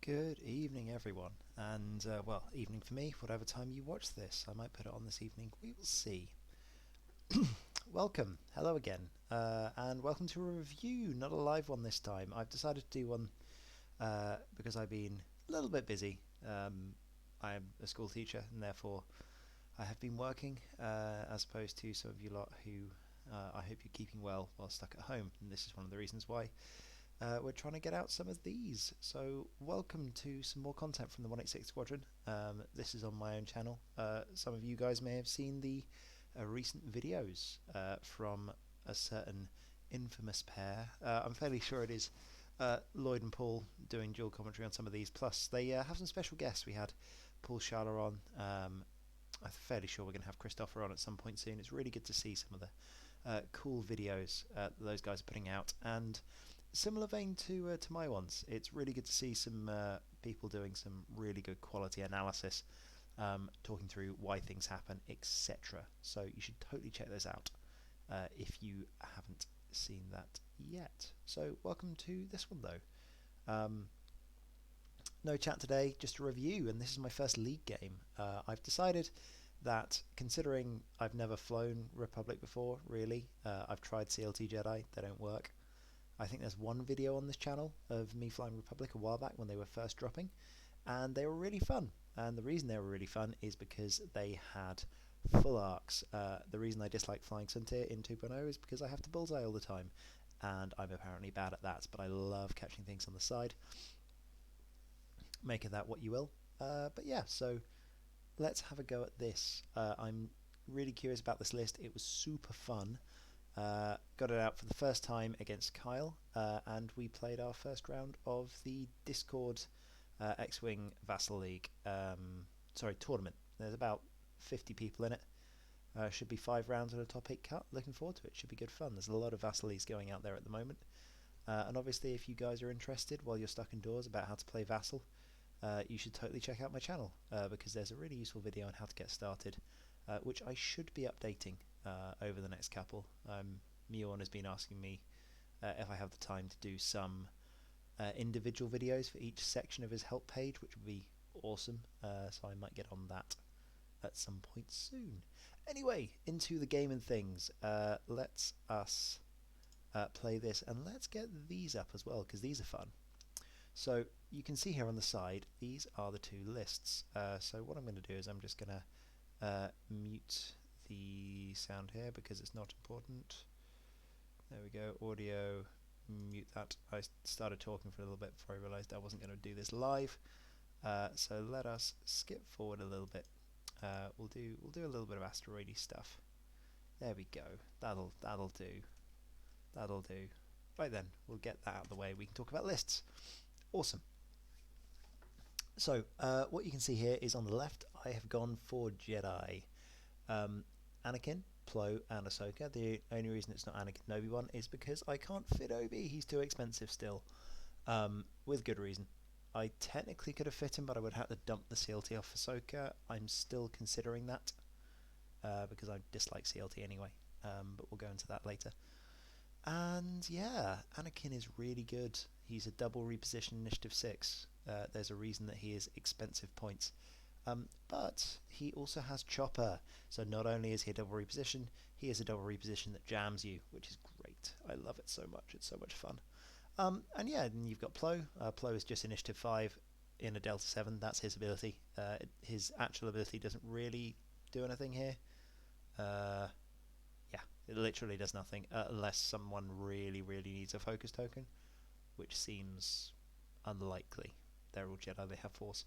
Good evening, everyone, and well, evening for me, whatever time you watch this. I might put it on this evening, we will see. Welcome, hello again, and welcome to a review, not a live one this time. I've decided to do one because I've been a little bit busy. I'm a school teacher, and therefore I have been working, as opposed to some of you lot who I hope you're keeping well while stuck at home, and this is one of the reasons why we're trying to get out some of these. So welcome to some more content from the 186 Squadron. This is on my own channel. Some of you guys may have seen the recent videos from a certain infamous pair. I'm fairly sure it is Lloyd and Paul doing dual commentary on some of these. Plus they have some special guests. We had Paul Schaller on. I'm fairly sure we're going to have Christopher on at some point soon. It's really good to see some of the cool videos those guys are putting out, and similar vein to my ones. It's really good to see some people doing some really good quality analysis, talking through why things happen, etc. So you should totally check those out if you haven't seen that yet. So welcome to this one though. No chat today, just a review, and this is my first League game. I've decided that, considering I've never flown Republic before, really, I've tried CLT Jedi, they don't work. I think there's one video on this channel of me flying Republic a while back when they were first dropping, and they were really fun. And the reason they were really fun is because they had full arcs. The reason I dislike flying Suntir in 2.0 is because I have to bullseye all the time, and I'm apparently bad at that, but I love catching things on the side. Make of that what you will. But yeah, so let's have a go at this. I'm really curious about this list. It was super fun. Got it out for the first time against Kyle, and we played our first round of the Discord X-Wing Vassal League tournament. There's about 50 people in it. Should be 5 rounds and a top 8 cut. Looking forward to it. Should be good fun. There's a lot of Vassal Leagues going out there at the moment. And obviously if you guys are interested while you're stuck indoors about how to play Vassal, you should totally check out my channel, because there's a really useful video on how to get started, which I should be updating over the next couple. Miorn has been asking me if I have the time to do some individual videos for each section of his help page, which would be awesome, so I might get on that at some point soon. Anyway, into the game and things. Let's us play this, and let's get these up as well, because these are fun. So you can see here on the side, these are the two lists. So what I'm going to do is I'm just going to mute the sound here because it's not important. There we go, audio, mute that. I started talking for a little bit before I realized I wasn't going to do this live. So let us skip forward a little bit. We'll do a little bit of asteroidy stuff. There we go. That'll do. That'll do. Right then, we'll get that out of the way. We can talk about lists. Awesome. So what you can see here is on the left, I have gone for Jedi. Anakin, Plo, and Ahsoka. The only reason it's not Anakin and Obi-Wan is because I can't fit Obi. He's too expensive still. With good reason. I technically could have fit him, but I would have to dump the CLT off Ahsoka. I'm still considering that because I dislike CLT anyway. But we'll go into that later. And yeah, Anakin is really good. He's a double reposition initiative 6. There's a reason that he is expensive points. But he also has Chopper, so not only is he a double reposition, he is a double reposition that jams you, which is great. I love it so much, it's so much fun. And yeah, then you've got Plo. Plo is just initiative 5 in a Delta 7, that's his ability. His actual ability doesn't really do anything here. Yeah, it literally does nothing, unless someone really, really needs a focus token, which seems unlikely. They're all Jedi, they have Force.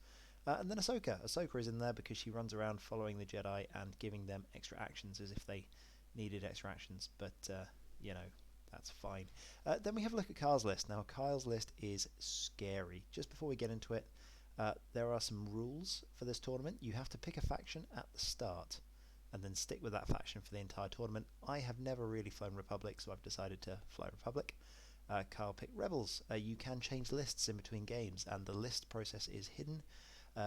And then Ahsoka. Ahsoka is in there because she runs around following the Jedi and giving them extra actions as if they needed extra actions, but you know, that's fine. Then we have a look at Kyle's list. Now Kyle's list is scary. Just before we get into it, there are some rules for this tournament. You have to pick a faction at the start and then stick with that faction for the entire tournament. I have never really flown Republic, so I've decided to fly Republic. Kyle picked Rebels. You can change lists in between games, and the list process is hidden.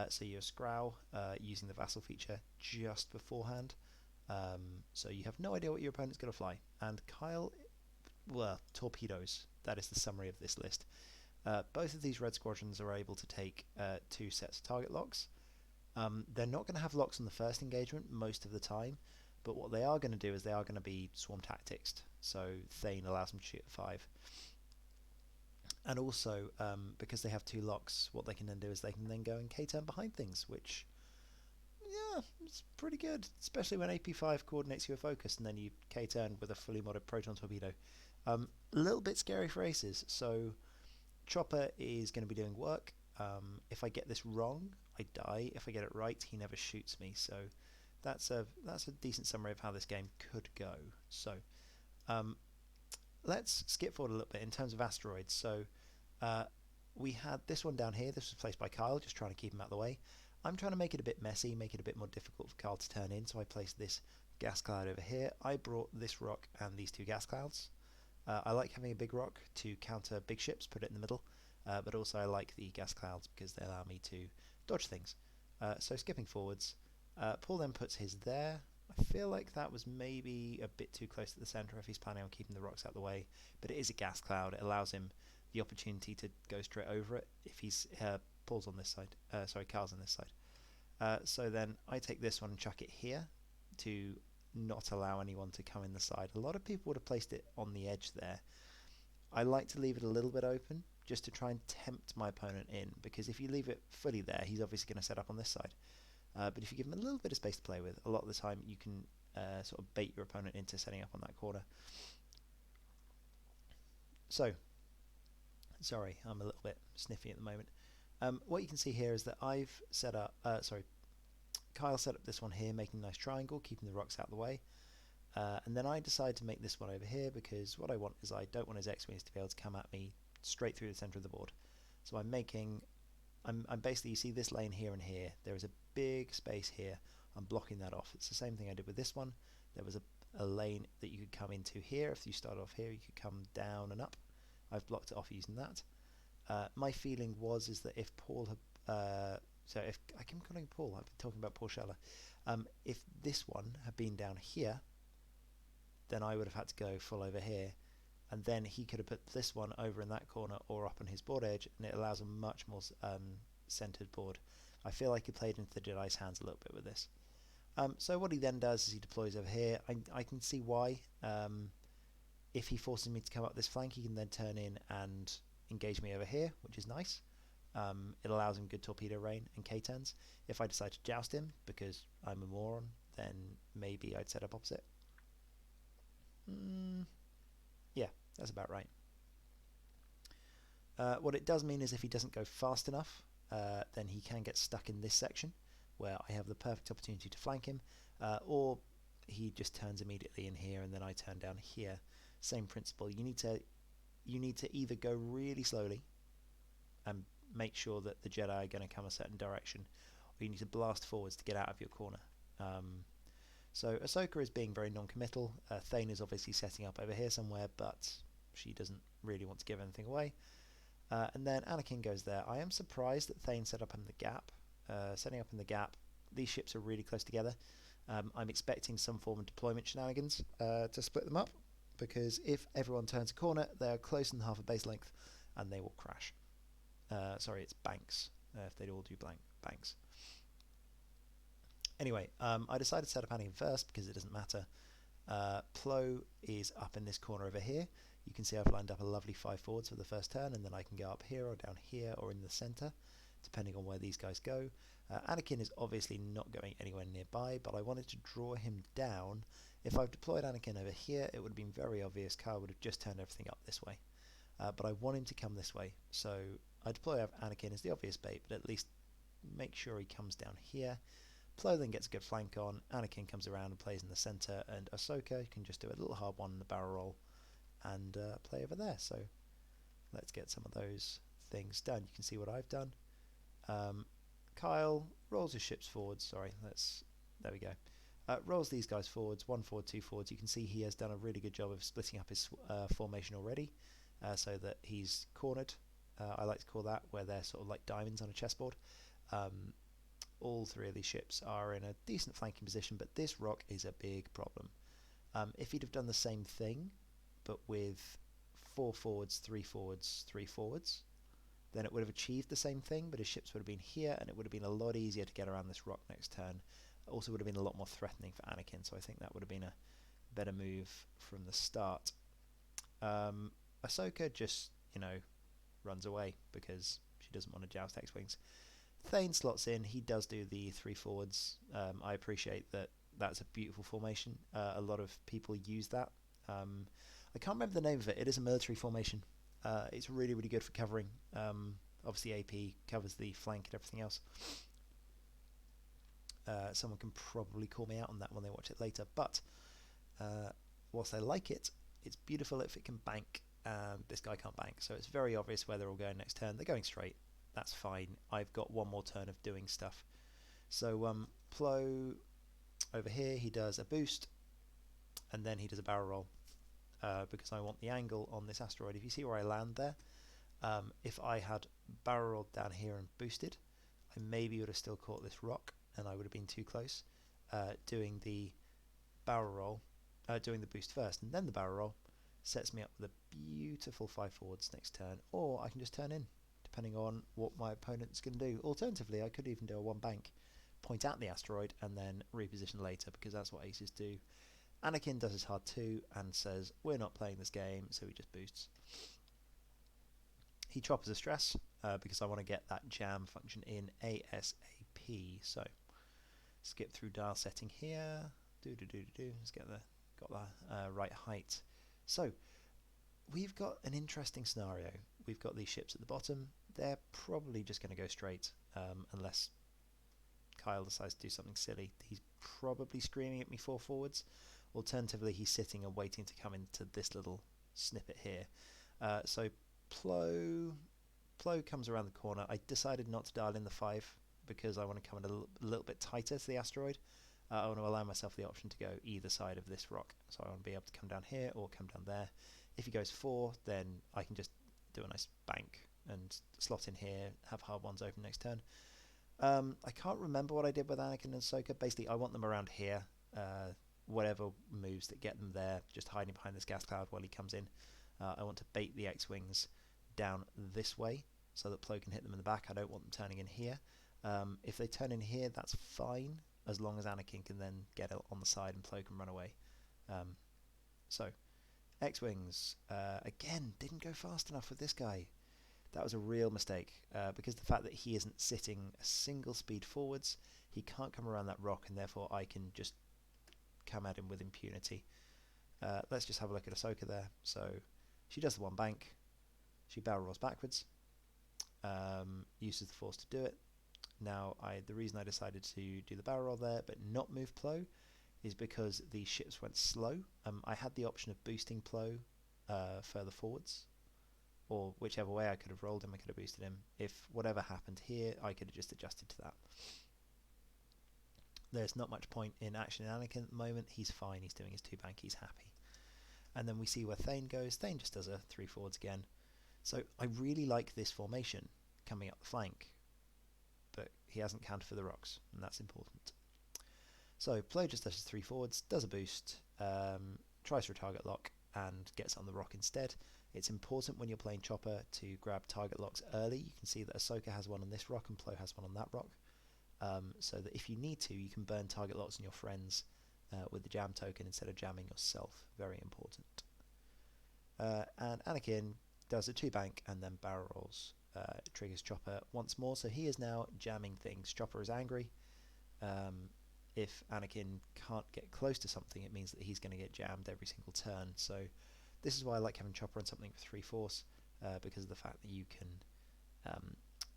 So you scrowl using the Vassal feature just beforehand. So you have no idea what your opponent's going to fly. And Kyle, well, torpedoes. That is the summary of this list. Both of these red squadrons are able to take 2 sets of target locks. They're not going to have locks on the first engagement most of the time, but what they are going to do is they are going to be swarm tactics. So Thane allows them to shoot at 5. And also, because they have 2 locks, what they can then do is they can then go and K-turn behind things, which, yeah, it's pretty good, especially when AP5 coordinates your focus and then you K-turn with a fully modded proton torpedo. A little bit scary for aces, so Chopper is going to be doing work. If I get this wrong, I die. If I get it right, he never shoots me. So that's a decent summary of how this game could go. So let's skip forward a little bit in terms of asteroids. So we had this one down here. This was placed by Kyle, just trying to keep him out of the way. I'm trying to make it a bit messy, make it a bit more difficult for Kyle to turn in. So I placed this gas cloud over here. I brought this rock and these 2 gas clouds. I like having a big rock to counter big ships, put it in the middle, but also I like the gas clouds because they allow me to dodge things. So skipping forwards, Paul then puts his there. I feel like that was maybe a bit too close to the centre if he's planning on keeping the rocks out of the way, but it is a gas cloud. It allows him the opportunity to go straight over it if he's Paul's on this side. Carl's on this side. So then I take this one and chuck it here to not allow anyone to come in the side. A lot of people would have placed it on the edge there. I like to leave it a little bit open just to try and tempt my opponent in, because if you leave it fully there, he's obviously going to set up on this side. But if you give him a little bit of space to play with, a lot of the time you can sort of bait your opponent into setting up on that corner. So, sorry, I'm a little bit sniffy at the moment. What you can see here is that I've set up, Kyle set up this one here, making a nice triangle, keeping the rocks out of the way. And then I decide to make this one over here because what I want is I don't want his X-Wings to be able to come at me straight through the center of the board. So I'm basically, you see this lane here and here, there is a big space here, I'm blocking that off. It's the same thing I did with this one. There was a lane that you could come into here. If you start off here, you could come down and up. I've blocked it off using that. My feeling is that if Paul had, so if I keep calling Paul, I've been talking about Paul Scheller. If this one had been down here, then I would have had to go full over here, and then he could have put this one over in that corner or up on his board edge, and it allows a much more centered board. I feel like he played into the Jedi's hands a little bit with this. So what he then does is he deploys over here. I can see why. If he forces me to come up this flank, he can then turn in and engage me over here, which is nice. It allows him good torpedo rain and K-10s. If I decide to joust him because I'm a moron, then maybe I'd set up opposite. Yeah, that's about right. What it does mean is if he doesn't go fast enough, then he can get stuck in this section where I have the perfect opportunity to flank him, or he just turns immediately in here and then I turn down here. Same principle. You need to either go really slowly and make sure that the Jedi are going to come a certain direction, or you need to blast forwards to get out of your corner. So Ahsoka is being very non-committal. Thane is obviously setting up over here somewhere, but she doesn't really want to give anything away. And then Anakin goes there. I am surprised that Thane set up in the gap. Setting up in the gap, these ships are really close together. I'm expecting some form of deployment shenanigans to split them up, because if everyone turns a corner, they are closer than half a base length, and they will crash. Sorry, it's banks, if they all do banks. Anyway, I decided to set up Anakin first because it doesn't matter. Plo is up in this corner over here. You can see I've lined up a lovely 5 forwards for the first turn, and then I can go up here or down here or in the center, depending on where these guys go. Anakin is obviously not going anywhere nearby, but I wanted to draw him down. If I've deployed Anakin over here, it would have been very obvious. Kyle would have just turned everything up this way. But I want him to come this way, so I deploy Anakin as the obvious bait, but at least make sure he comes down here. Plo then gets a good flank on, Anakin comes around and plays in the center, and Ahsoka can just do a little hard one in the barrel roll and play over there. So let's get some of those things done. You can see what I've done. Kyle rolls his ships forwards. There we go. Rolls these guys forwards, 1 forward, 2 forwards. You can see he has done a really good job of splitting up his formation already, so that he's cornered. I like to call that where they're sort of like diamonds on a chessboard. All 3 of these ships are in a decent flanking position, but this rock is a big problem. If he'd have done the same thing, but with 4 forwards, 3 forwards, 3 forwards, then it would have achieved the same thing, but his ships would have been here, and it would have been a lot easier to get around this rock next turn. Also would have been a lot more threatening for Anakin, so I think that would have been a better move from the start. Ahsoka just, runs away because she doesn't want to joust X-Wings. Thane slots in. He does do the 3 forwards. I appreciate that. That's a beautiful formation. A lot of people use that. I can't remember the name of it. It is a military formation. It's really, really good for covering. Obviously, AP covers the flank and everything else. Someone can probably call me out on that when they watch it later. But whilst I like it, it's beautiful if it can bank. This guy can't bank, so it's very obvious where they're all going next turn. They're going straight. That's fine. I've got one more turn of doing stuff. So Plo over here, he does a boost, and then he does a barrel roll because I want the angle on this asteroid. If you see where I land there, if I had barrel rolled down here and boosted, I maybe would have still caught this rock, and I would have been too close. Doing the barrel roll, doing the boost first and then the barrel roll sets me up with a beautiful 5 forwards next turn, or I can just turn in depending on what my opponent's going to do. Alternatively, I could even do a 1 bank, point out the asteroid and then reposition later, because that's what aces do. Anakin does his hard 2 and says we're not playing this game, so he just boosts. He choppers a stress because I want to get that jam function in ASAP. So skip through dial setting here. Let's get got the right height. So we've got an interesting scenario. We've got these ships at the bottom. They're probably just going to go straight unless Kyle decides to do something silly. He's probably screaming at me 4 forwards. Alternatively, he's sitting and waiting to come into this little snippet here. So Plo comes around the corner. I decided not to dial in the 5 because I want to come in a little bit tighter to the asteroid. I want to allow myself the option to go either side of this rock. So I want to be able to come down here or come down there. If he goes 4, then I can just do a nice bank and slot in here, have hard ones open next turn. I can't remember what I did with Anakin and Ahsoka. Basically, I want them around here. Whatever moves that get them there, just hiding behind this gas cloud while he comes in. I want to bait the X-Wings down this way so that Plo can hit them in the back. I don't want them turning in here. If they turn in here, that's fine, as long as Anakin can then get on the side and Plo can run away. So, X-Wings, again, didn't go fast enough with this guy. That was a real mistake, because the fact that he isn't sitting a single speed forwards, he can't come around that rock, and therefore I can just come at him with impunity. Let's just have a look at Ahsoka there. So, she does the 1 bank. She barrel rolls backwards, uses the force to do it. Now, the reason I decided to do the barrel roll there but not move Plo is because the ships went slow. I had the option of boosting Plo further forwards, or whichever way I could have rolled him, I could have boosted him. If whatever happened here, I could have just adjusted to that. There's not much point in action in Anakin at the moment. He's fine. He's doing his 2 bank. He's happy. And then we see where Thane goes. Thane just does a 3 forwards again. So I really like this formation coming up the flank, but he hasn't counted for the rocks, and that's important. So Plo just does his 3 forwards, does a boost, tries for a target lock, and gets on the rock instead. It's important when you're playing Chopper to grab target locks early. You can see that Ahsoka has one on this rock and Plo has one on that rock, so that if you need to, you can burn target locks on your friends with the jam token instead of jamming yourself. Very important. And Anakin does a 2 bank and then barrel rolls. Triggers Chopper once more, so he is now jamming things. Chopper is angry. If Anakin can't get close to something, it means that he's going to get jammed every single turn. So this is why I like having Chopper on something with 3 force, because of the fact that you can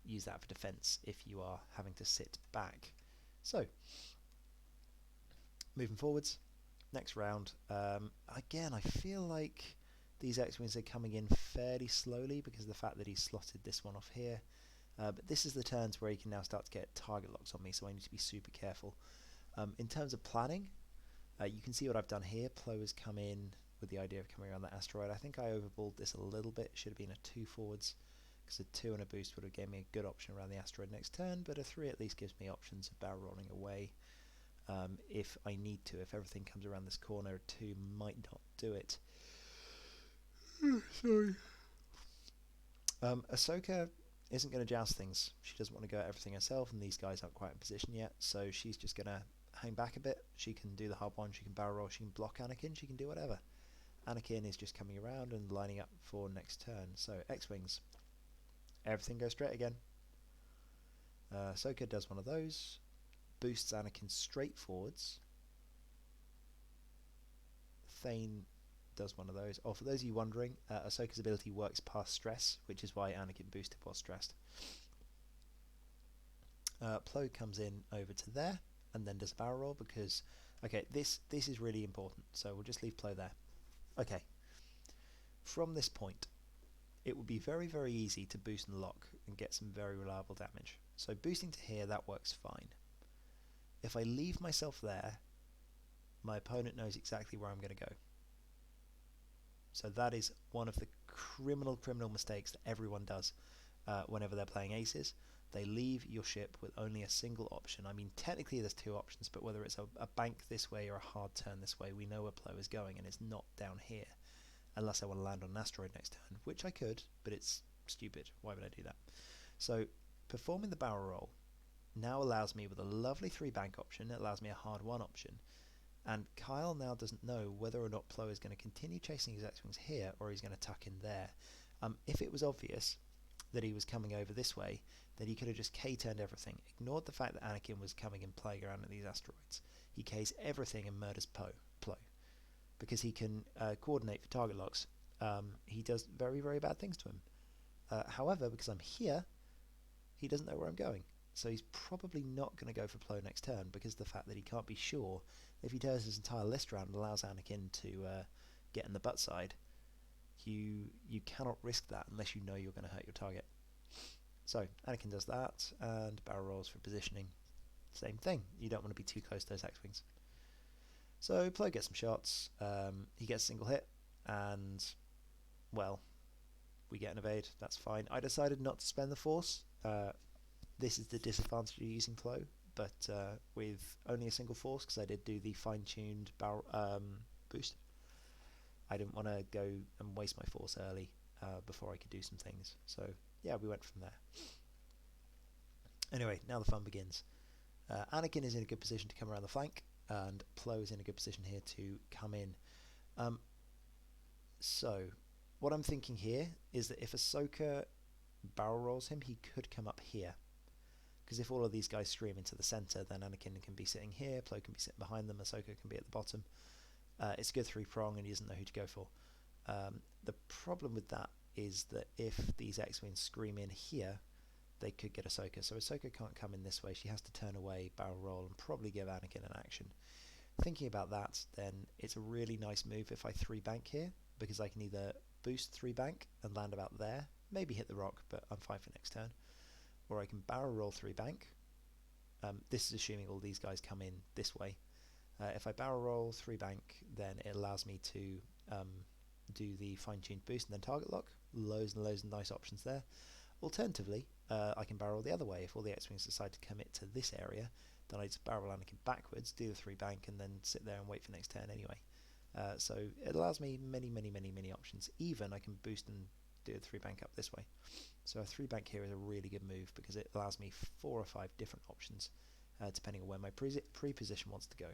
use that for defense if you are having to sit back. So moving forwards, next round. Again, I feel like these X-Wings are coming in fairly slowly because of the fact that he's slotted this one off here. But this is the turns where he can now start to get target locks on me, so I need to be super careful. In terms of planning, you can see what I've done here. Plo has come in with the idea of coming around that asteroid. I think I overballed this a little bit. It should have been a 2 forwards, because a 2 and a boost would have given me a good option around the asteroid next turn, but a 3 at least gives me options of barrel rolling away if I need to. If everything comes around this corner, a 2 might not do it. Sorry. Ahsoka isn't going to joust things. She doesn't want to go at everything herself, and these guys aren't quite in position yet, so she's just going to hang back a bit. She can do the hard one, she can barrel roll, she can block Anakin, she can do whatever. Anakin is just coming around and lining up for next turn. So X-Wings, everything goes straight again. Ahsoka does one of those, boosts Anakin straight forwards. Thane does one of those. Oh, for those of you wondering, Ahsoka's ability works past stress, which is why Anakin boosted while stressed. Plo comes in over to there and then does a barrel roll because, okay, this is really important, so we'll just leave Plo there. Okay, from this point, it would be very, very easy to boost and lock and get some very reliable damage. So boosting to here, that works fine. If I leave myself there, my opponent knows exactly where I'm going to go. So that is one of the criminal mistakes that everyone does whenever they're playing aces. They leave your ship with only a single option. I mean, technically there's two options, but whether it's a bank this way or a hard turn this way, we know where Plo is going, and it's not down here. Unless I want to land on an asteroid next turn, which I could, but it's stupid. Why would I do that? So performing the barrel roll now allows me with a lovely 3 bank option. It allows me a hard 1 option. And Kyle now doesn't know whether or not Plo is going to continue chasing his X-Wings here or he's going to tuck in there. If it was obvious that he was coming over this way, then he could have just K-turned everything, ignored the fact that Anakin was coming and playing around at these asteroids. He Ks everything and murders Plo. Because he can coordinate for target locks. He does very, very bad things to him. However, because I'm here, he doesn't know where I'm going. So he's probably not going to go for Plo next turn because of the fact that he can't be sure. If he turns his entire list around and allows Anakin to get in the butt side, you cannot risk that unless you know you're going to hurt your target. So Anakin does that, and barrel rolls for positioning. Same thing. You don't want to be too close to those X-Wings. So Plo gets some shots, he gets a single hit, and, well, we get an evade, that's fine. I decided not to spend the force. This is the disadvantage of using Plo, but with only a single force, because I did do the fine-tuned boost. I didn't want to go and waste my force early before I could do some things. So, yeah, we went from there. Anyway, now the fun begins. Anakin is in a good position to come around the flank, and Plo is in a good position here to come in. So, what I'm thinking here is that if Ahsoka barrel rolls him, he could come up here. Because if all of these guys stream into the centre, then Anakin can be sitting here, Plo can be sitting behind them, Ahsoka can be at the bottom. It's a good 3-prong, and he doesn't know who to go for. The problem with that is that if these X-Wings scream in here, they could get Ahsoka. So Ahsoka can't come in this way. She has to turn away, barrel roll, and probably give Anakin an action. Thinking about that, then it's a really nice move if I 3-bank here, because I can either boost 3-bank and land about there, maybe hit the rock, but I'm fine for next turn. Or I can barrel roll 3-bank. This is assuming all these guys come in this way. If I barrel roll 3-bank, then it allows me to do the fine-tuned boost and then target lock. Loads and loads of nice options there. Alternatively, I can barrel the other way. If all the X-Wings decide to commit to this area, then I just barrel Anakin backwards, do the 3-bank, and then sit there and wait for next turn anyway. So it allows me many options. Even I can boost and do a 3-bank up this way. So a 3-bank here is a really good move because it allows me 4 or 5 different options depending on where my pre-position wants to go.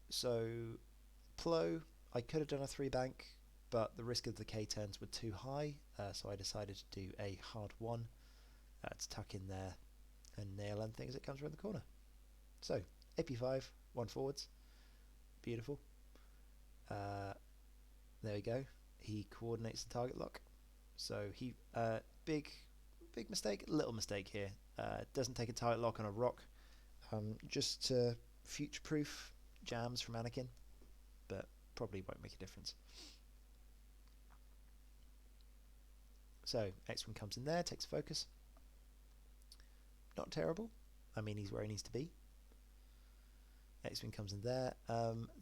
So Plo, I could have done a 3-bank, but the risk of the K-turns were too high, so I decided to do a hard 1 to tuck in there and nail anything as it comes around the corner. So AP5, 1 forwards, beautiful. There we go. He coordinates the target lock. So he big mistake, little mistake here. Doesn't take a target lock on a rock, just to future-proof jams from Anakin, but probably won't make a difference. So X-Wing comes in there, takes focus. Not terrible. I mean, he's where he needs to be. X-Wing comes in there.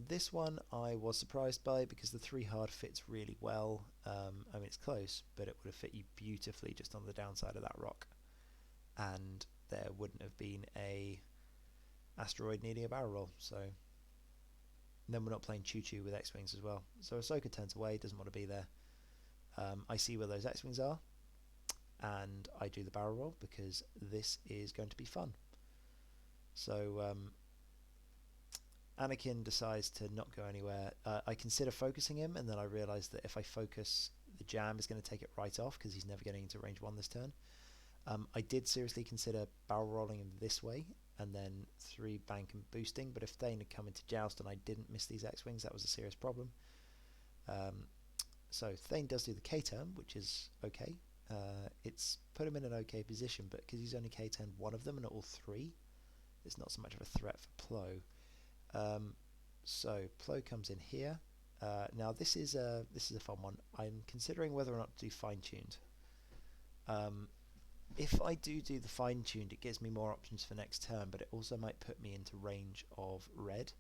This one I was surprised by because the 3 hard fits really well. I mean, it's close, but it would have fit you beautifully just on the downside of that rock. And there wouldn't have been a asteroid needing a barrel roll. So then we're not playing choo-choo with X-Wings as well. So Ahsoka turns away, doesn't want to be there. I see where those X-Wings are. and I do the barrel roll because this is going to be fun. So Anakin decides to not go anywhere. I consider focusing him, and then I realise that if I focus, the jam is going to take it right off because he's never getting into range 1 this turn. I did seriously consider barrel rolling him this way and then 3 bank and boosting, but if Thane had come into Joust and I didn't miss these X-Wings, that was a serious problem. So Thane does do the K-turn, which is okay. It's put him in an okay position, but because he's only K-turned one of them and not all 3, it's not so much of a threat for Plo. So Plo comes in here. Now this is a fun one. I'm considering whether or not to do fine-tuned. If I do the fine-tuned, it gives me more options for next turn, but it also might put me into range of red.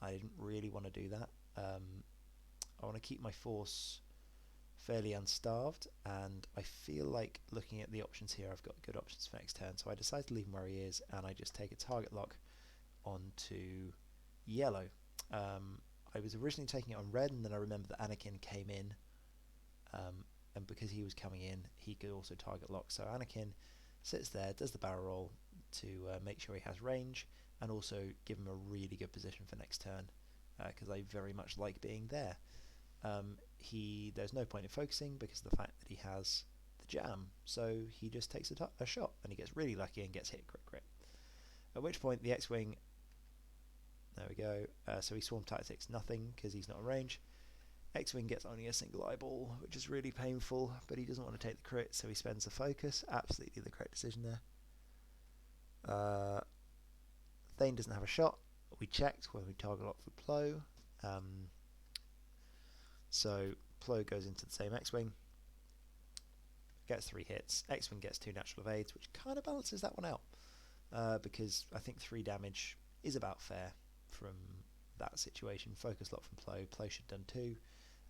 I didn't really want to do that. I want to keep my force fairly unstarved, and I feel like looking at the options here, I've got good options for next turn, so I decide to leave him where he is, and I just take a target lock onto yellow. I was originally taking it on red, and then I remembered that Anakin came in, and because he was coming in, he could also target lock. So Anakin sits there, does the barrel roll to make sure he has range, and also give him a really good position for next turn, because I very much like being there. There's no point in focusing because of the fact that he has the jam, so he just takes a shot, and he gets really lucky and gets hit crit. At which point the X-Wing, there we go, so he swarm tactics nothing because he's not in range. X-Wing gets only a single eyeball, which is really painful, but he doesn't want to take the crit, so he spends the focus. Absolutely the correct decision there. Thane doesn't have a shot. We checked when we target lock for Plo. So Plo goes into the same X-Wing, gets 3 hits. X-Wing gets 2 natural evades, which kind of balances that one out, because I think 3 damage is about fair from that situation. Focus lock from Plo. Plo should have done 2.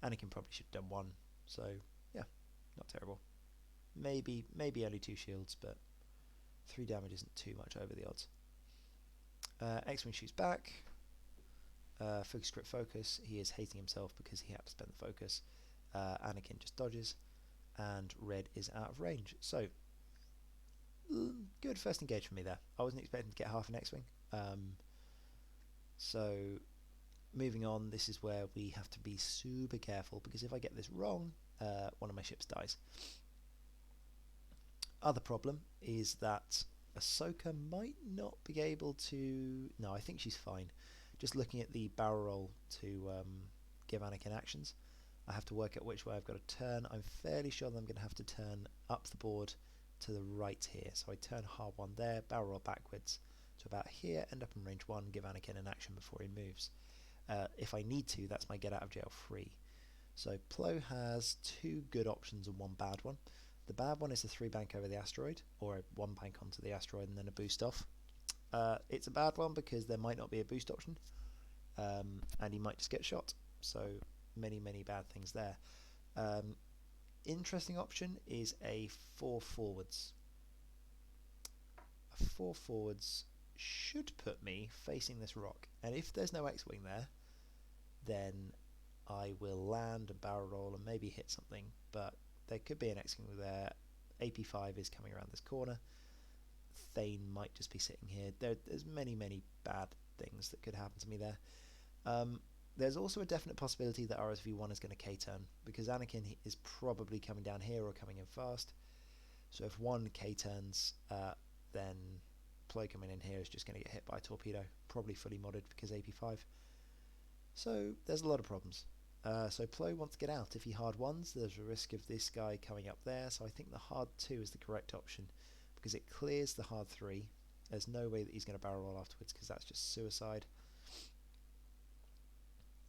Anakin probably should have done 1. So yeah, not terrible. Maybe only 2 shields, but 3 damage isn't too much over the odds. X-Wing shoots back. Focus crit focus. He is hating himself because he had to spend the focus. Anakin just dodges, and red is out of range. So good first engage for me there. I wasn't expecting to get half an X-Wing. So moving on, this is where we have to be super careful, because if I get this wrong, one of my ships dies. Other problem is that Ahsoka might not be able to... No, I think she's fine. Just looking at the barrel roll to give Anakin actions, I have to work out which way I've got to turn. I'm fairly sure that I'm going to have to turn up the board to the right here. So I turn hard 1 there, barrel roll backwards to about here, end up in range 1, give Anakin an action before he moves. If I need to, that's my get out of jail free. So Plo has 2 good options and 1 bad one. The bad one is a 3 bank over the asteroid, or a 1 bank onto the asteroid and then a boost off. It's a bad one because there might not be a boost option, and he might just get shot. So many bad things there. Interesting option is a 4 forwards. A 4 forwards should put me facing this rock, and if there's no X-Wing there, then I will land and barrel roll and maybe hit something, but there could be an X-Wing there. AP5 is coming around this corner. Thane might just be sitting here. There's many bad things that could happen to me there. There's also a definite possibility that RSV1 is going to K-turn, because Anakin is probably coming down here or coming in fast. So if 1 K-turns, then Plo coming in here is just going to get hit by a torpedo, probably fully modded because AP5. So there's a lot of problems. So Plo wants to get out. If he hard 1s, there's a risk of this guy coming up there, so I think the hard 2 is the correct option, because it clears the hard 3. There's no way that he's going to barrel roll afterwards, because that's just suicide.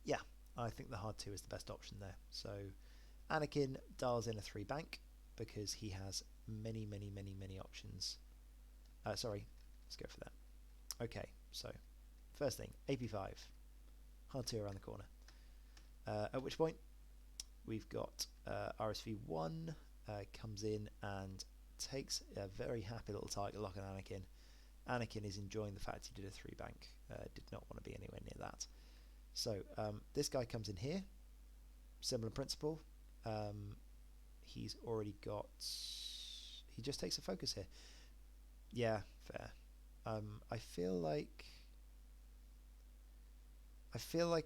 Yeah, I think the hard 2 is the best option there. So Anakin dials in a 3 bank because he has many options. Sorry, let's go for that. Okay, so first thing, AP5, hard 2 around the corner. At which point we've got RSV1 comes in and takes a very happy little target lock on Anakin. Anakin is enjoying the fact he did a 3 bank, did not want to be anywhere near that. So this guy comes in here, similar principle. He's already got he just takes a focus here. Yeah, fair. I feel like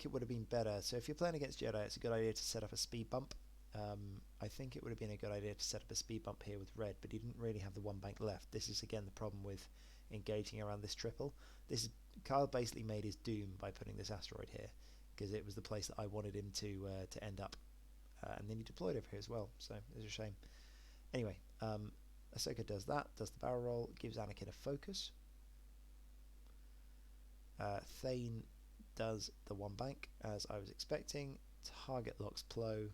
it would have been better. So if you're playing against Jedi, it's a good idea to set up a speed bump. I think it would have been a good idea to set up a speed bump here with red, but he didn't really have the one bank left. This is again the problem with engaging around this triple. Kyle basically made his doom by putting this asteroid here, because it was the place that I wanted him to end up, and then he deployed over here as well. So it's a shame. Anyway, Ahsoka does that, does the barrel roll, gives Anakin a focus. Thane does the one bank as I was expecting. Target locks Plo.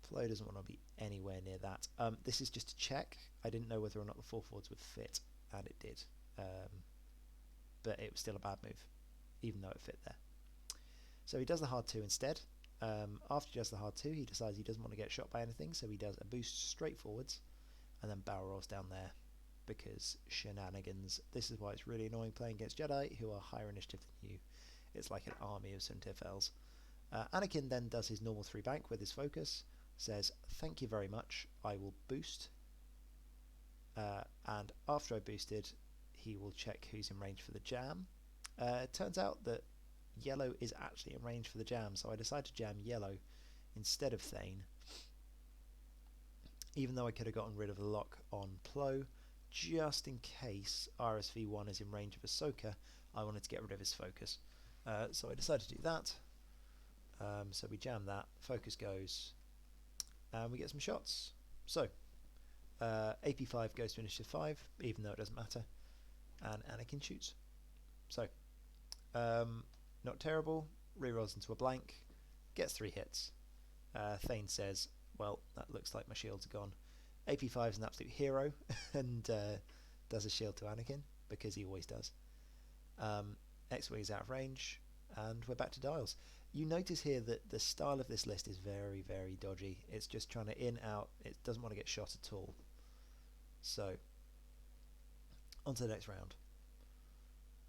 Plo doesn't want to be anywhere near that. This is just a check. I didn't know whether or not the 4-forwards would fit, and it did. But it was still a bad move, even though it fit there. So he does the hard 2 instead. After he does the hard 2, he decides he doesn't want to get shot by anything, so he does a boost straight forwards, and then barrel rolls down there, because shenanigans. This is why it's really annoying playing against Jedi, who are higher initiative than you. It's like an army of Suntifels. Anakin then does his normal 3 bank with his focus, says, thank you very much, I will boost. And after I boosted, he will check who's in range for the jam. It turns out that yellow is actually in range for the jam, so I decided to jam yellow instead of Thane, even though I could have gotten rid of the lock on Plo, just in case RSV1 is in range of Ahsoka. I wanted to get rid of his focus, so I decided to do that. So we jam that, focus goes, and we get some shots. So AP5 goes to initiative 5, even though it doesn't matter, and Anakin shoots. So not terrible, rerolls into a blank, gets 3 hits. Thane says, well, that looks like my shields are gone. AP5 is an absolute hero and does a shield to Anakin, because he always does. X-Wing is out of range, and we're back to dials. You notice here that the style of this list is very, very dodgy. It's just trying to in, out. It doesn't want to get shot at all. So, on to the next round.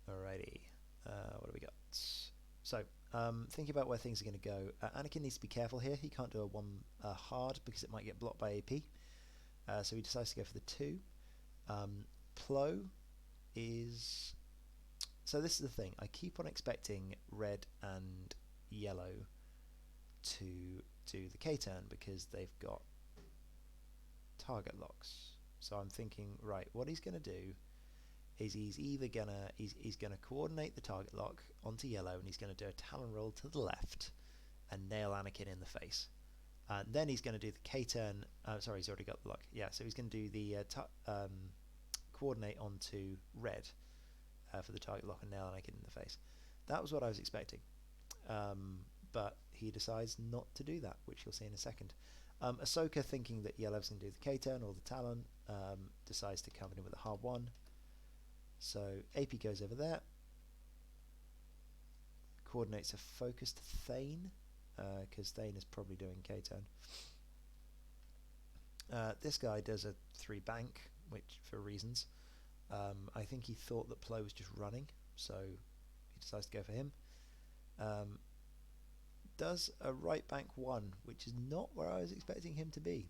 Alrighty. What do we got? So, thinking about where things are going to go. Anakin needs to be careful here. He can't do a 1 hard, because it might get blocked by AP. So he decides to go for the 2. Plo is... So this is the thing. I keep on expecting red and yellow to do the K-turn, because they've got target locks. So I'm thinking, right, what he's going to do is he's either going to he's going to coordinate the target lock onto yellow, and he's going to do a talon roll to the left and nail Anakin in the face. And then he's going to do the K-turn. Sorry, he's already got the lock. Yeah, so he's going to do the coordinate onto red for the target lock and nail Anakin in the face. That was what I was expecting. But he decides not to do that, which you'll see in a second. Ahsoka, thinking that yellow's going to do the K-turn or the talon, decides to come in with a hard 1. So AP goes over there. Coordinates a focus to Thane, because Thane is probably doing K-turn. This guy does a 3 bank, which for reasons. I think he thought that Plo was just running, so he decides to go for him. Does a right bank 1, which is not where I was expecting him to be.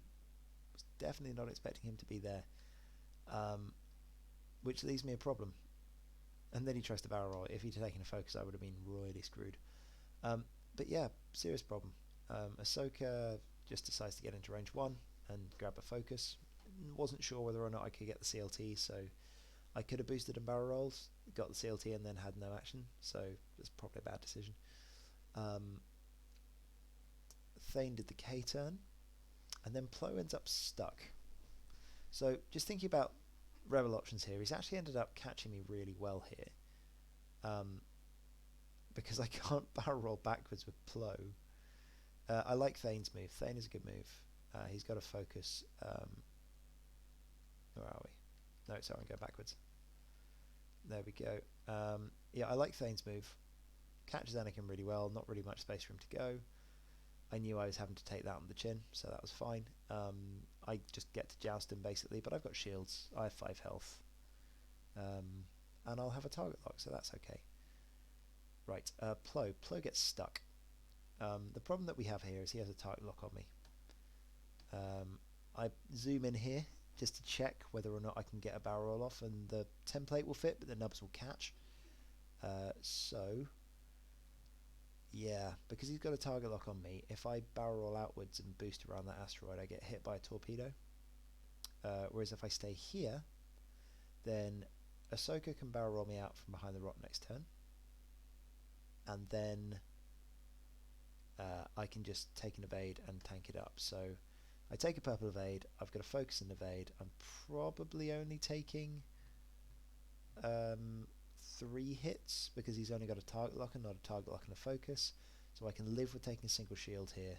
Was definitely not expecting him to be there, which leaves me a problem. And then he tries to barrel roll. If he'd taken a focus, I would have been royally screwed. But yeah, serious problem. Ahsoka just decides to get into range 1 and grab a focus. Wasn't sure whether or not I could get the CLT, so I could have boosted and barrel rolls, got the CLT, and then had no action, so it's probably a bad decision. Thane did the K-turn, and then Plo ends up stuck. So just thinking about rebel options here, he's actually ended up catching me really well here, because I can't barrel roll backwards with Plo. I like Thane's move. Thane is a good move. He's got a focus. Where are we? No, sorry, I'm going backwards. There we go. Yeah, I like Thane's move. Catches Anakin really well. Not really much space for him to go. I knew I was having to take that on the chin, so that was fine. I just get to joust him basically, but I've got shields. I have 5 health. And I'll have a target lock, so that's okay. Right, Plo. Plo gets stuck. The problem that we have here is he has a target lock on me. I zoom in here, just to check whether or not I can get a barrel roll off, and the template will fit, but the nubs will catch. So, yeah, because he's got a target lock on me, if I barrel roll outwards and boost around that asteroid, I get hit by a torpedo. Whereas if I stay here, then Ahsoka can barrel roll me out from behind the rock next turn, and then I can just take an evade and tank it up. So I take a purple evade, I've got a focus and evade. I'm probably only taking 3 hits because he's only got a target lock and not a target lock and a focus. So I can live with taking a single shield here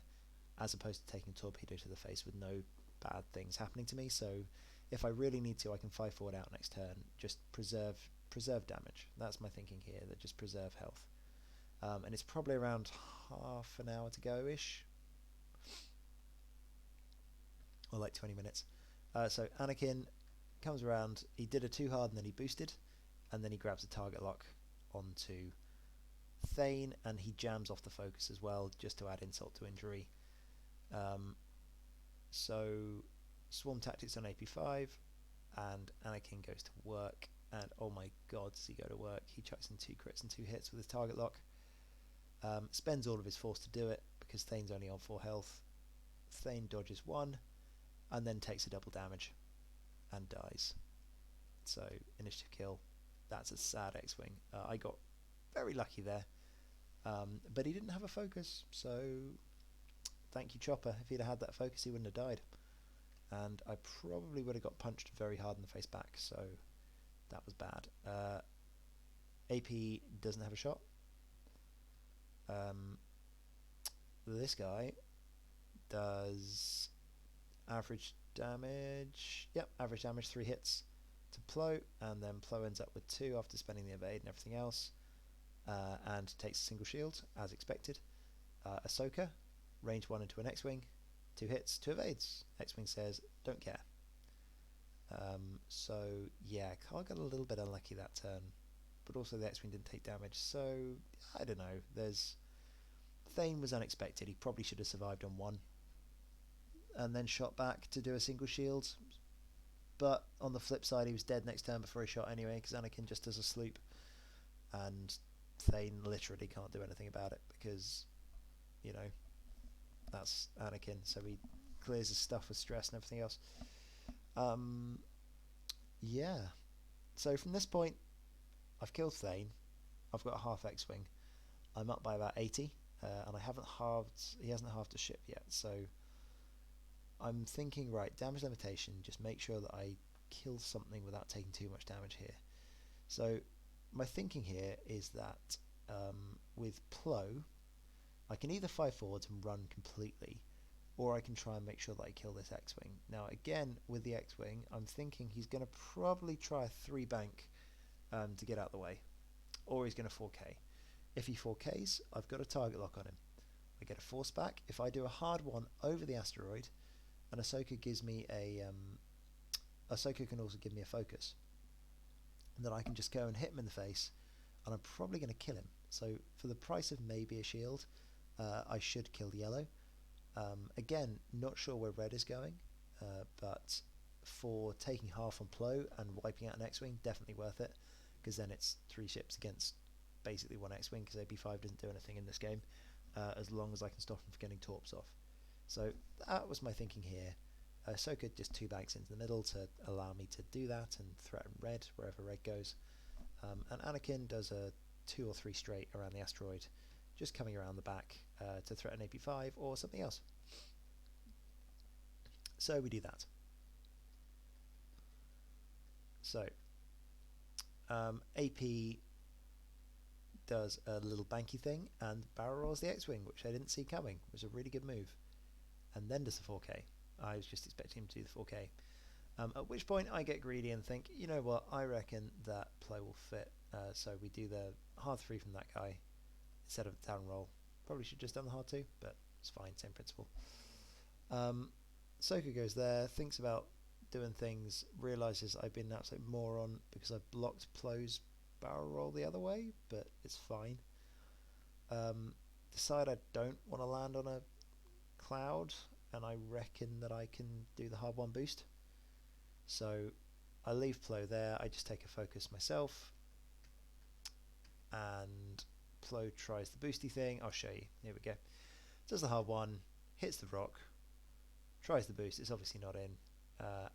as opposed to taking a torpedo to the face with no bad things happening to me. So if I really need to, I can 5 forward out next turn, just preserve damage. That's my thinking here, that just preserve health. And it's probably around half an hour to go-ish, or like 20 minutes. So Anakin comes around, he did a 2 hard and then he boosted, and then he grabs a target lock onto Thane, and he jams off the focus as well, just to add insult to injury. So Swarm Tactics on AP5, and Anakin goes to work, and oh my god, does he go to work. He chucks in 2 crits and 2 hits with his target lock. Spends all of his force to do it, because Thane's only on 4 health. Thane dodges 1, and then takes a double damage, and dies. So, initiative kill. That's a sad X-Wing. I got very lucky there. But he didn't have a focus, so thank you, Chopper. If he'd have had that focus, he wouldn't have died. And I probably would have got punched very hard in the face back, so that was bad. AP doesn't have a shot. This guy does average damage. Yep, average damage, 3 hits to Plo, and then Plo ends up with 2 after spending the evade and everything else, and takes a single shield, as expected. Ahsoka, range 1 into an X-Wing, 2 hits, 2 evades. X-Wing says, don't care. So, yeah, Carl got a little bit unlucky that turn, but also the X-Wing didn't take damage, so, I don't know, Thane was unexpected. He probably should have survived on 1, and then shot back to do a single shield, but on the flip side, he was dead next turn before he shot anyway, because Anakin just does a sloop, and Thane literally can't do anything about it, because, you know, that's Anakin, so he clears his stuff with stress and everything else. Yeah, so from this point, I've killed Thane, I've got a half X-Wing, I'm up by about 80, and he hasn't halved the ship yet, so I'm thinking, right, damage limitation, just make sure that I kill something without taking too much damage here. So my thinking here is that with Plo, I can either 5 forwards and run completely, or I can try and make sure that I kill this X-Wing. Now again, with the X-Wing, I'm thinking he's going to probably try a 3 bank to get out of the way, or he's going to 4K. If he 4Ks, I've got a target lock on him. I get a force back. If I do a hard one over the asteroid, and Ahsoka gives me Ahsoka can also give me a focus, and then I can just go and hit him in the face, and I'm probably going to kill him. So for the price of maybe a shield, I should kill yellow. Again, not sure where red is going, but for taking half on Plo and wiping out an X-Wing, definitely worth it, because then it's 3 ships against basically 1 X-Wing, because AP5 doesn't do anything in this game, as long as I can stop him from getting torps off. So that was my thinking here. Ahsoka just 2 banks into the middle to allow me to do that and threaten red wherever red goes. And Anakin does a 2 or 3 straight around the asteroid, just coming around the back to threaten AP5 or something else. So we do that. So AP does a little banky thing and barrel rolls the X-Wing, which I didn't see coming. It was a really good move. And then does the 4K. I was just expecting him to do the 4K. At which point I get greedy and think, you know what, I reckon that Plo will fit. So we do the hard 3 from that guy instead of the down roll. Probably should have just done the hard 2, but it's fine, same principle. Ahsoka goes there, thinks about doing things, realises I've been an absolute moron because I blocked Plo's barrel roll the other way, but it's fine. Decide I don't want to land on a cloud, and I reckon that I can do the hard 1 boost. So I leave Plo there, I just take a focus myself, and Plo tries the boosty thing. I'll show you. Here we go. Does the hard one, hits the rock, tries the boost, it's obviously not in,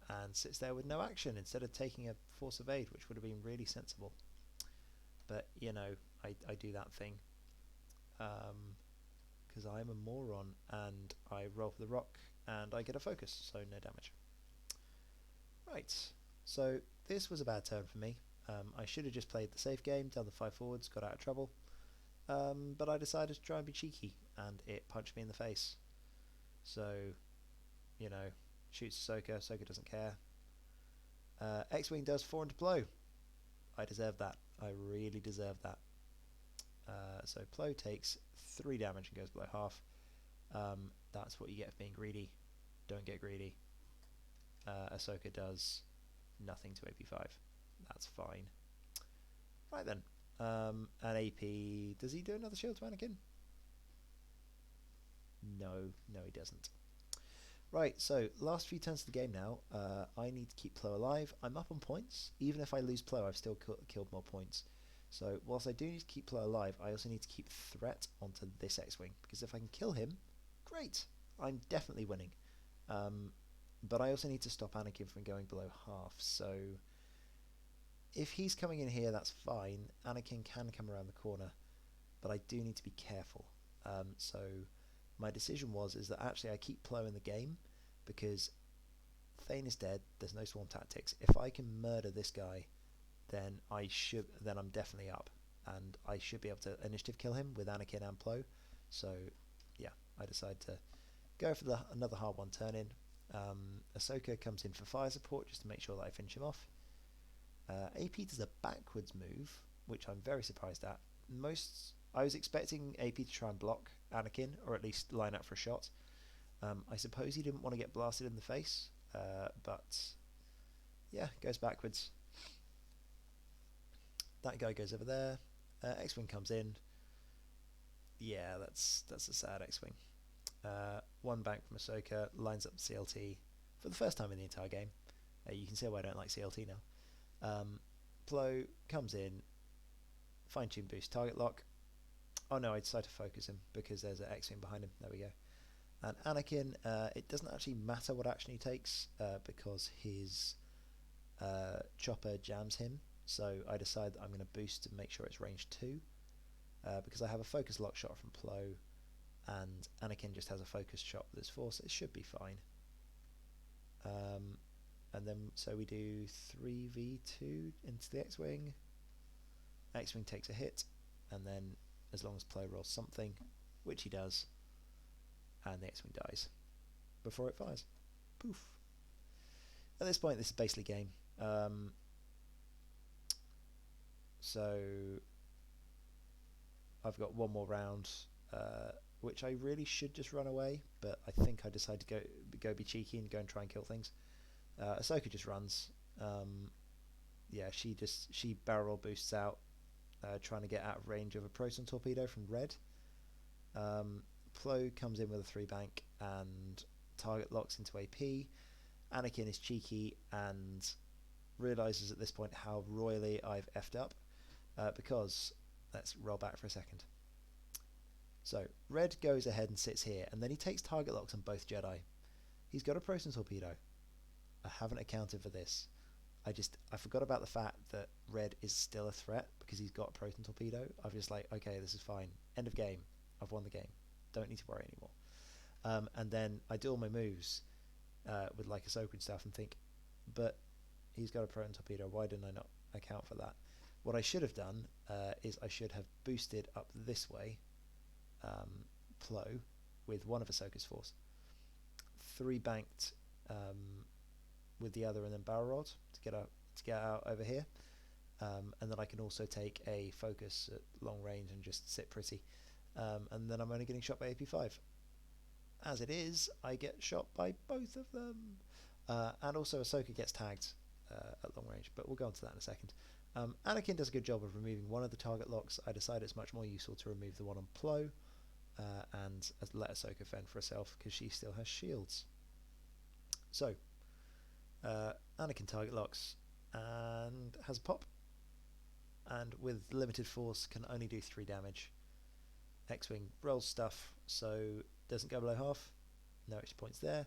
and sits there with no action instead of taking a force of aid, which would have been really sensible. But, you know, I do that thing because I'm a moron, and I roll for the rock and I get a focus, so no damage. Right, so this was a bad turn for me. I should have just played the safe game, done the 5 forwards, got out of trouble, but I decided to try and be cheeky, and it punched me in the face. So, you know, shoots Ahsoka, Ahsoka doesn't care. X-Wing does 4 into Plo. I deserve that. I really deserve that. So Plo takes 3 damage and goes below half. That's what you get for being greedy. Don't get greedy. Ahsoka does nothing to AP5. That's fine. Right then. And AP, does he do another shield to Anakin? No, he doesn't. Right, so last few turns of the game now. I need to keep Plo alive. I'm up on points. Even if I lose Plo, I've still killed more points. So whilst I do need to keep Plo alive, I also need to keep threat onto this X-Wing, because if I can kill him, great. I'm definitely winning. But I also need to stop Anakin from going below half, so if he's coming in here, that's fine. Anakin can come around the corner, but I do need to be careful. So my decision is that actually I keep Plo in the game, because Thane is dead, there's no swarm tactics. If I can murder this guy, then I'm definitely up, and I should be able to initiative kill him with Anakin and Plo. So yeah, I decide to go for another hard one turn in. Ahsoka comes in for fire support just to make sure that I finish him off. AP does a backwards move, which I'm very surprised at. I was expecting AP to try and block Anakin, or at least line up for a shot. I suppose he didn't want to get blasted in the face, but yeah, goes backwards. That guy goes over there. X-Wing comes in. Yeah, that's a sad X-Wing. 1 bank from Ahsoka, lines up CLT for the first time in the entire game. You can see why I don't like CLT now. Plo comes in, fine-tune boost, target lock. Oh no, I decided to focus him because there's an X-Wing behind him. There we go. And Anakin, it doesn't actually matter what action he takes because his chopper jams him. So I decide that I'm going to boost to make sure it's range 2 because I have a focus lock shot from Plo, and Anakin just has a focus shot with his force. It should be fine. And then so we do 3v2 into the X-Wing. X-Wing takes a hit, and then as long as Plo rolls something, which he does, and the X-Wing dies before it fires. Poof. At this point, this is basically game. So I've got one more round, which I really should just run away, but I think I decided to go be cheeky and go and try and kill things. Ahsoka just runs. Yeah, she barrel roll boosts out, trying to get out of range of a proton torpedo from Red. Plo comes in with a 3 bank and target locks into AP. Anakin is cheeky and realizes at this point how royally I've effed up, because let's roll back for a second. So Red goes ahead and sits here, and then he takes target locks on both Jedi. He's got a proton torpedo. I haven't accounted for this. I forgot about the fact that Red is still a threat because he's got a proton torpedo. I'm just like, okay, this is fine. End of game. I've won the game. Don't need to worry anymore. And then I do all my moves with like Ahsoka and stuff and think, but he's got a proton torpedo. Why didn't I not account for that? What I should have done is I should have boosted up this way, Plo, with one of Ahsoka's force, 3 banked with the other, and then barrel rolled to get out over here, and then I can also take a focus at long range and just sit pretty, and then I'm only getting shot by AP5. As it is, I get shot by both of them, and also Ahsoka gets tagged at long range, but we'll go on to that in a second. Anakin does a good job of removing one of the target locks. I decide it's much more useful to remove the one on Plo, and let Ahsoka fend for herself because she still has shields. So Anakin target locks and has a pop, and with limited force can only do 3 damage. X-Wing rolls stuff, so doesn't go below half, no extra points there.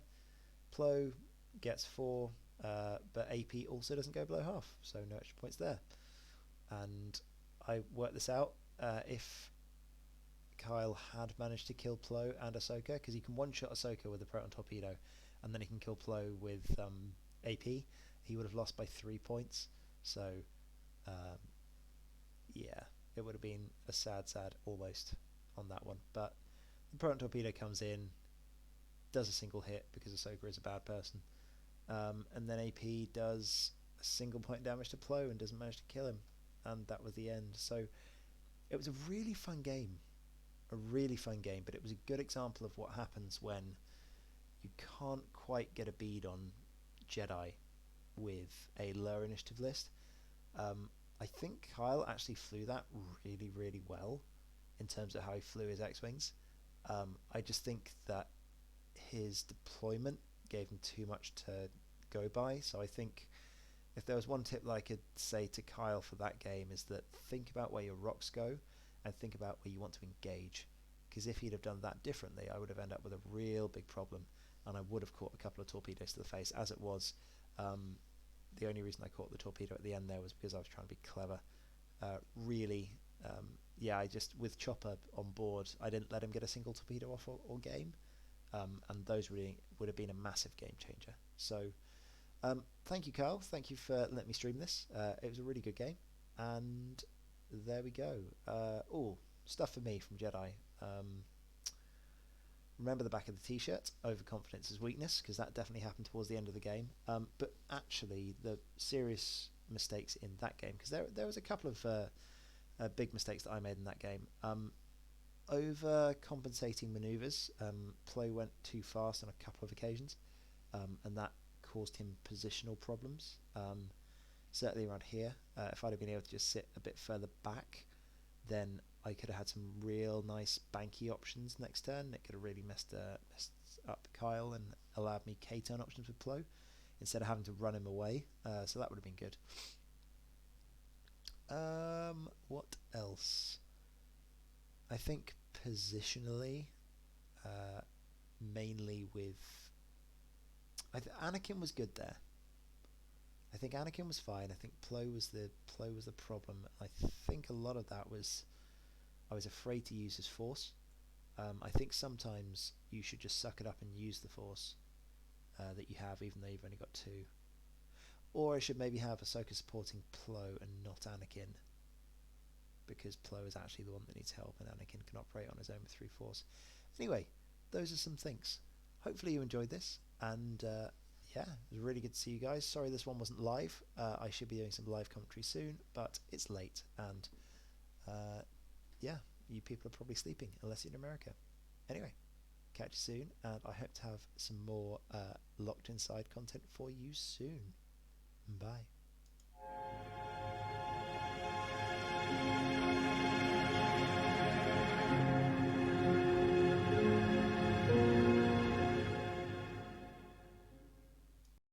Plo gets 4, but AP also doesn't go below half, so no extra points there. And I worked this out. If Kyle had managed to kill Plo and Ahsoka, because he can one-shot Ahsoka with a proton torpedo, and then he can kill Plo with AP, he would have lost by 3 points. So, yeah, it would have been a sad almost on that one. But the proton torpedo comes in, does a single hit because Ahsoka is a bad person, and then AP does a single point damage to Plo and doesn't manage to kill him, and that was the end. So it was a really fun game, but it was a good example of what happens when you can't quite get a bead on Jedi with a lower initiative list. I think Kyle actually flew that really well in terms of how he flew his X-Wings. I just think that his deployment gave him too much to go by, so I think if there was one tip that I could say to Kyle for that game is that think about where your rocks go and think about where you want to engage, because if he'd have done that differently I would have ended up with a real big problem and I would have caught a couple of torpedoes to the face. As it was, the only reason I caught the torpedo at the end there was because I was trying to be clever. I just, with Chopper on board, I didn't let him get a single torpedo off all game, and those really would have been a massive game changer. So thank you, Carl. Thank you for letting me stream this. It was a really good game, and there we go. Stuff for me from Jedi. Remember the back of the t-shirt, overconfidence is weakness, because that definitely happened towards the end of the game. But actually, the serious mistakes in that game, because there was a couple of big mistakes that I made in that game. Overcompensating maneuvers. Plo went too fast on a couple of occasions, and that caused him positional problems. Certainly around here, if I'd have been able to just sit a bit further back, then I could have had some real nice banky options next turn. It could have really messed up Kyle and allowed me K-turn options with Plo instead of having to run him away. So that would have been good. What else? I think positionally, mainly with... Anakin was good there. I think Anakin was fine. I think Plo was the problem. I think a lot of that was I was afraid to use his force. I think sometimes you should just suck it up and use the force that you have, even though you've only got 2. Or I should maybe have Ahsoka supporting Plo and not Anakin, because Plo is actually the one that needs help and Anakin can operate on his own with 3 force. Anyway, those are some things. Hopefully you enjoyed this, and yeah, it was really good to see you guys. Sorry this one wasn't live. I should be doing some live commentary soon, but it's late, and yeah, you people are probably sleeping unless you're in America. Anyway, catch you soon, and I hope to have some more locked inside content for you soon. Bye.